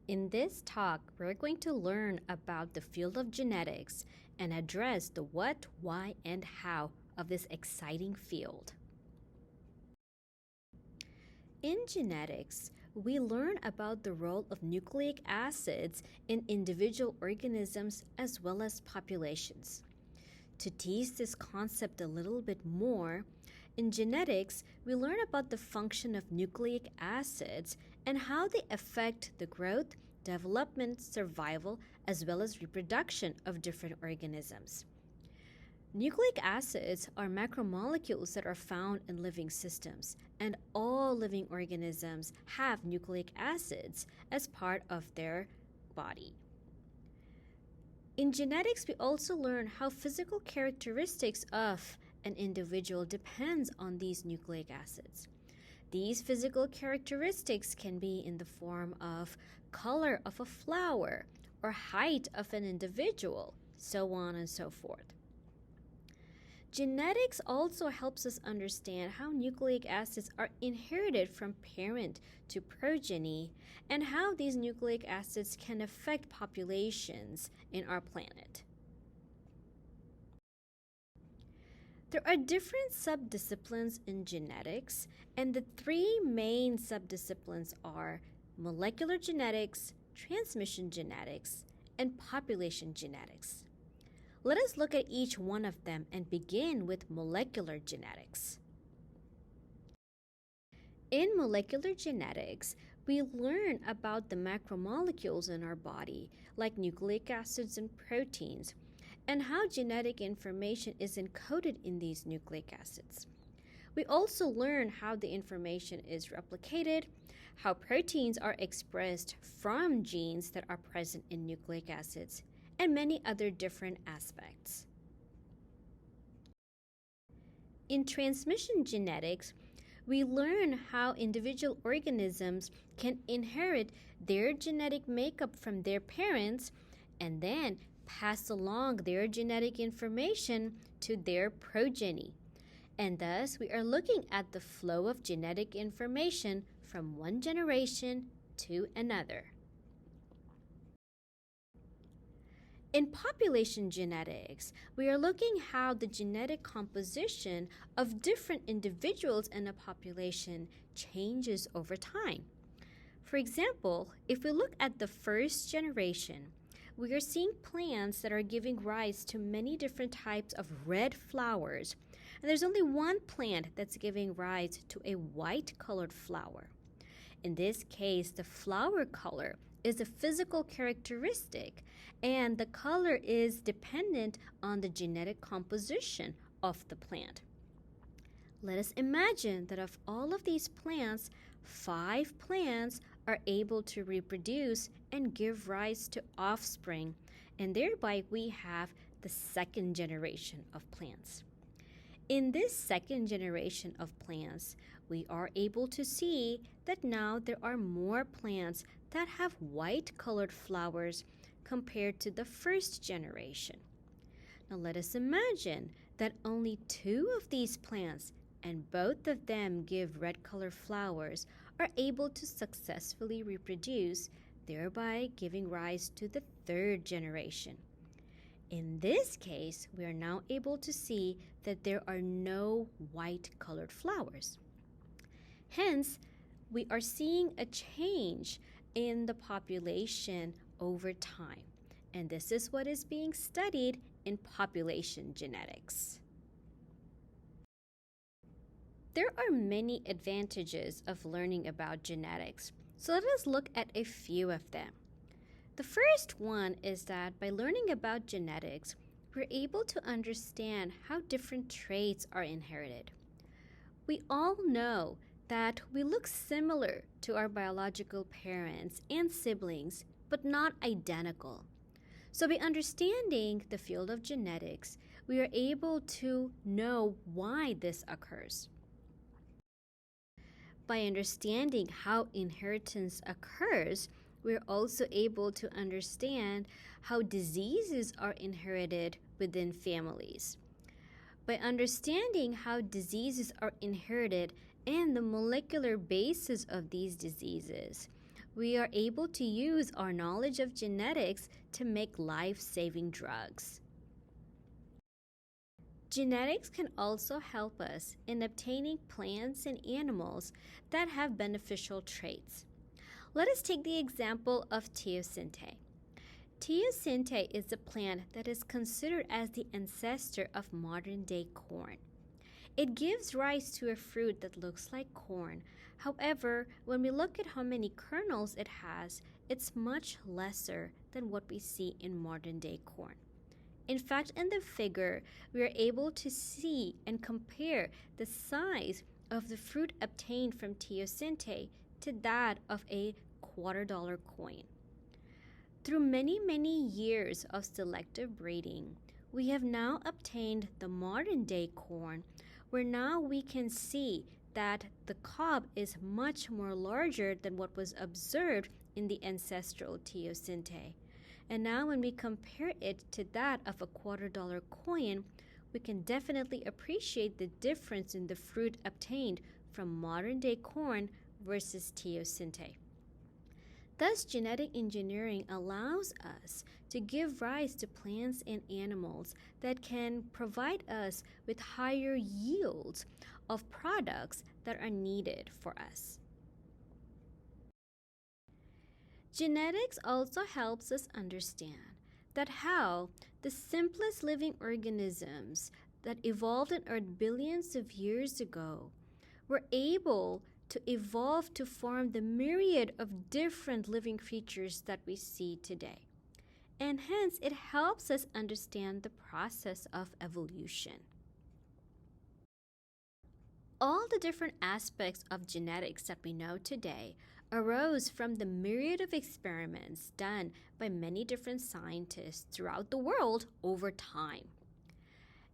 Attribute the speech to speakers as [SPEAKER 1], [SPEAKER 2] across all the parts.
[SPEAKER 1] In this talk, we're going to learn about the field of genetics and address the what, why, and how of this exciting field. In genetics, we learn about the role of nucleic acids in individual organisms as well as populations. To tease this concept a little bit more, in genetics, we learn about the function of nucleic acids and how they affect the growth, development, survival, as well as reproduction of different organisms. Nucleic acids are macromolecules that are found in living systems, and all living organisms have nucleic acids as part of their body. In genetics, we also learn how physical characteristics of an individual depends on these nucleic acids. These physical characteristics can be in the form of color of a flower or height of an individual, so on and so forth. Genetics also helps us understand how nucleic acids are inherited from parent to progeny and how these nucleic acids can affect populations in our planet. There are different subdisciplines in genetics, and the three main subdisciplines are molecular genetics, transmission genetics, and population genetics. Let us look at each one of them and begin with molecular genetics. In molecular genetics, we learn about the macromolecules in our body, like nucleic acids and proteins, and how genetic information is encoded in these nucleic acids. We also learn how the information is replicated, how proteins are expressed from genes that are present in nucleic acids, and many other different aspects. In transmission genetics, we learn how individual organisms can inherit their genetic makeup from their parents and then pass along their genetic information to their progeny. And thus, we are looking at the flow of genetic information from one generation to another. In population genetics, we are looking how the genetic composition of different individuals in a population changes over time. For example, if we look at the first generation, we are seeing plants that are giving rise to many different types of red flowers, and there's only one plant that's giving rise to a white-colored flower. In this case, the flower color is a physical characteristic, and the color is dependent on the genetic composition of the plant. Let us imagine that of all of these plants, 5 plants are able to reproduce and give rise to offspring, and thereby we have the second generation of plants. In this second generation of plants, we are able to see that now there are more plants that have white-colored flowers compared to the first generation. Now let us imagine that only 2 of these plants, and both of them give red-colored flowers, are able to successfully reproduce, thereby giving rise to the third generation. In this case, we are now able to see that there are no white-colored flowers. Hence, we are seeing a change in the population over time, and this is what is being studied in population genetics. There are many advantages of learning about genetics, so let us look at a few of them. The first one is that by learning about genetics, we're able to understand how different traits are inherited. We all know that we look similar to our biological parents and siblings, but not identical. So by understanding the field of genetics, we are able to know why this occurs. By understanding how inheritance occurs, we're also able to understand how diseases are inherited within families. By understanding how diseases are inherited and the molecular basis of these diseases, we are able to use our knowledge of genetics to make life-saving drugs. Genetics can also help us in obtaining plants and animals that have beneficial traits. Let us take the example of teosinte. Teosinte is a plant that is considered as the ancestor of modern-day corn. It gives rise to a fruit that looks like corn. However, when we look at how many kernels it has, it's much lesser than what we see in modern-day corn. In fact, in the figure, we are able to see and compare the size of the fruit obtained from teosinte to that of a $1/4 coin. Through many years of selective breeding, we have now obtained the modern-day corn, where now we can see that the cob is much more larger than what was observed in the ancestral teosinte. And now when we compare it to that of a $1/4 coin, we can definitely appreciate the difference in the fruit obtained from modern-day corn versus teosinte. Thus, genetic engineering allows us to give rise to plants and animals that can provide us with higher yields of products that are needed for us. Genetics also helps us understand that how the simplest living organisms that evolved on Earth billions of years ago were able to evolve to form the myriad of different living creatures that we see today. And hence, it helps us understand the process of evolution. All the different aspects of genetics that we know today arose from the myriad of experiments done by many different scientists throughout the world over time.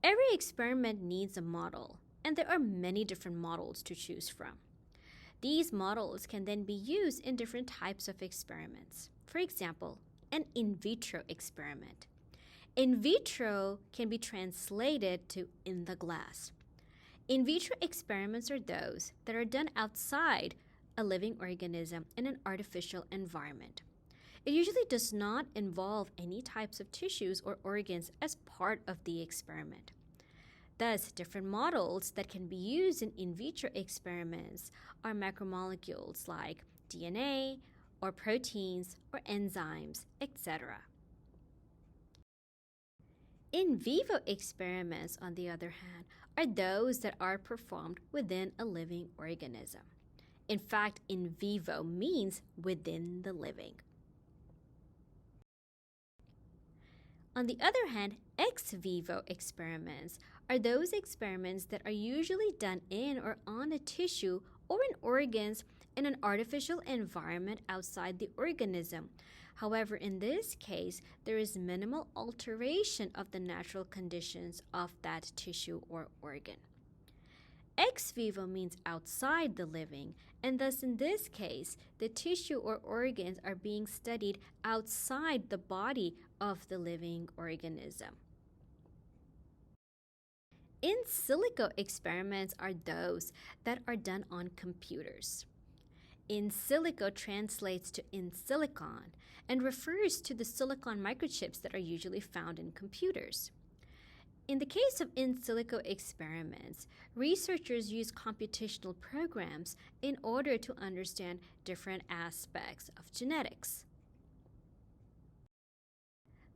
[SPEAKER 1] Every experiment needs a model, and there are many different models to choose from. These models can then be used in different types of experiments. For example, an in vitro experiment. In vitro can be translated to in the glass. In vitro experiments are those that are done outside a living organism in an artificial environment. It usually does not involve any types of tissues or organs as part of the experiment. Thus, different models that can be used in vitro experiments are macromolecules like DNA or proteins or enzymes, etc. In vivo experiments, on the other hand, are those that are performed within a living organism. In fact, in vivo means within the living. On the other hand, ex vivo experiments are those experiments that are usually done in or on a tissue or in organs in an artificial environment outside the organism. However, in this case, there is minimal alteration of the natural conditions of that tissue or organ. Ex vivo means outside the living, and thus in this case, the tissue or organs are being studied outside the body of the living organism. In silico experiments are those that are done on computers. In silico translates to in silicon and refers to the silicon microchips that are usually found in computers. In the case of in silico experiments, researchers use computational programs in order to understand different aspects of genetics.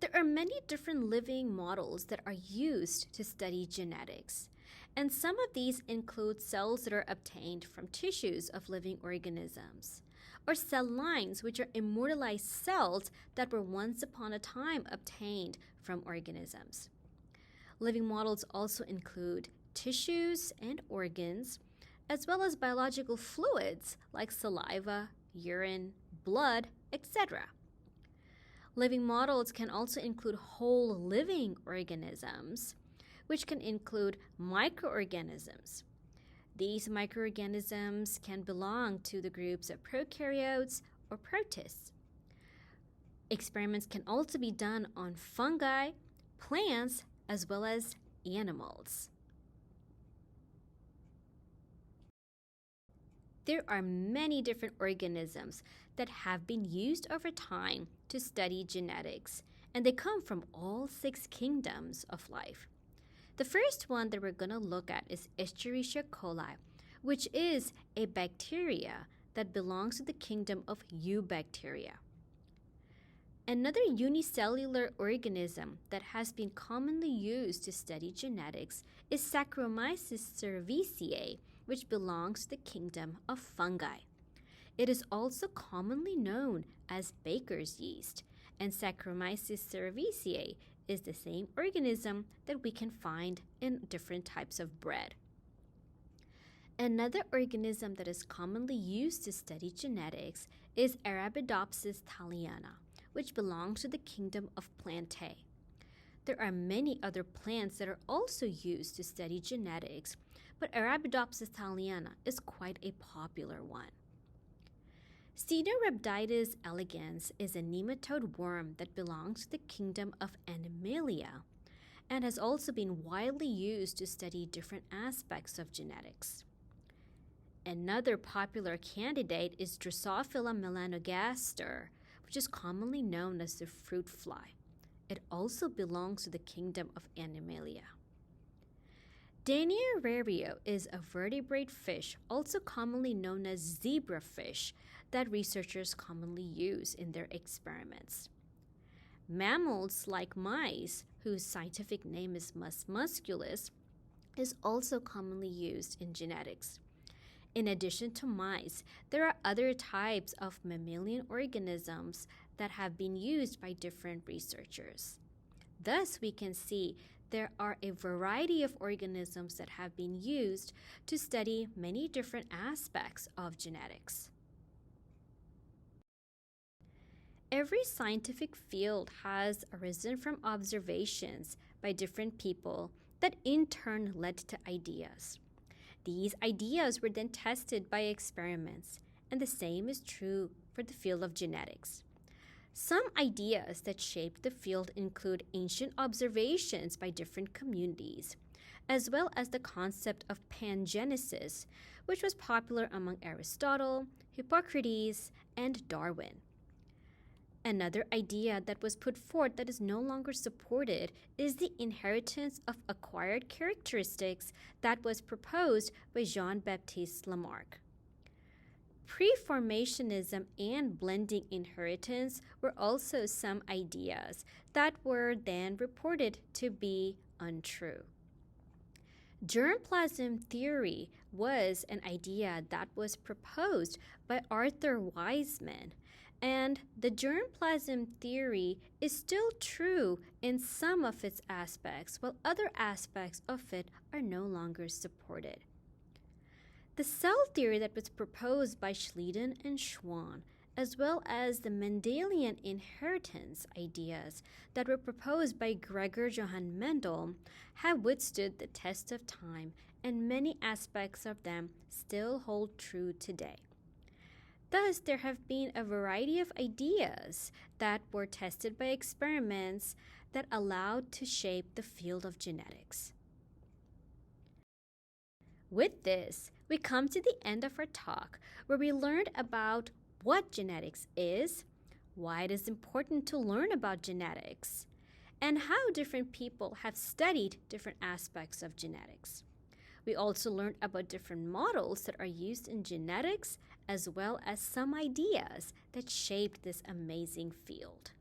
[SPEAKER 1] There are many different living models that are used to study genetics, and some of these include cells that are obtained from tissues of living organisms, or cell lines, which are immortalized cells that were once upon a time obtained from organisms. Living models also include tissues and organs, as well as biological fluids like saliva, urine, blood, etc. Living models can also include whole living organisms, which can include microorganisms. These microorganisms can belong to the groups of prokaryotes or protists. Experiments can also be done on fungi, plants, as well as animals. There are many different organisms that have been used over time to study genetics, and they come from all 6 kingdoms of life. The first one that we're going to look at is Escherichia coli, which is a bacteria that belongs to the kingdom of Eubacteria. Another unicellular organism that has been commonly used to study genetics is Saccharomyces cerevisiae, which belongs to the kingdom of fungi. It is also commonly known as baker's yeast, and Saccharomyces cerevisiae is the same organism that we can find in different types of bread. Another organism that is commonly used to study genetics is Arabidopsis thaliana, which belongs to the kingdom of Plantae. There are many other plants that are also used to study genetics, but Arabidopsis thaliana is quite a popular one. Caenorhabditis elegans is a nematode worm that belongs to the kingdom of Animalia and has also been widely used to study different aspects of genetics. Another popular candidate is Drosophila melanogaster, which is commonly known as the fruit fly. It also belongs to the kingdom of Animalia. Daniarario is a vertebrate fish, also commonly known as zebrafish, that researchers commonly use in their experiments. Mammals like mice, whose scientific name is Mus musculus, is also commonly used in genetics. In addition to mice, there are other types of mammalian organisms that have been used by different researchers. Thus, we can see there are a variety of organisms that have been used to study many different aspects of genetics. Every scientific field has arisen from observations by different people that in turn led to ideas. These ideas were then tested by experiments, and the same is true for the field of genetics. Some ideas that shaped the field include ancient observations by different communities, as well as the concept of pangenesis, which was popular among Aristotle, Hippocrates, and Darwin. Another idea that was put forth that is no longer supported is the inheritance of acquired characteristics that was proposed by Jean-Baptiste Lamarck. Preformationism and blending inheritance were also some ideas that were then reported to be untrue. Germplasm theory was an idea that was proposed by Arthur Weismann, and the germplasm theory is still true in some of its aspects, while other aspects of it are no longer supported. The cell theory that was proposed by Schleiden and Schwann, as well as the Mendelian inheritance ideas that were proposed by Gregor Johann Mendel, have withstood the test of time, and many aspects of them still hold true today. Thus, there have been a variety of ideas that were tested by experiments that allowed to shape the field of genetics. With this, we come to the end of our talk, where we learned about what genetics is, why it is important to learn about genetics, and how different people have studied different aspects of genetics. We also learned about different models that are used in genetics, as well as some ideas that shaped this amazing field.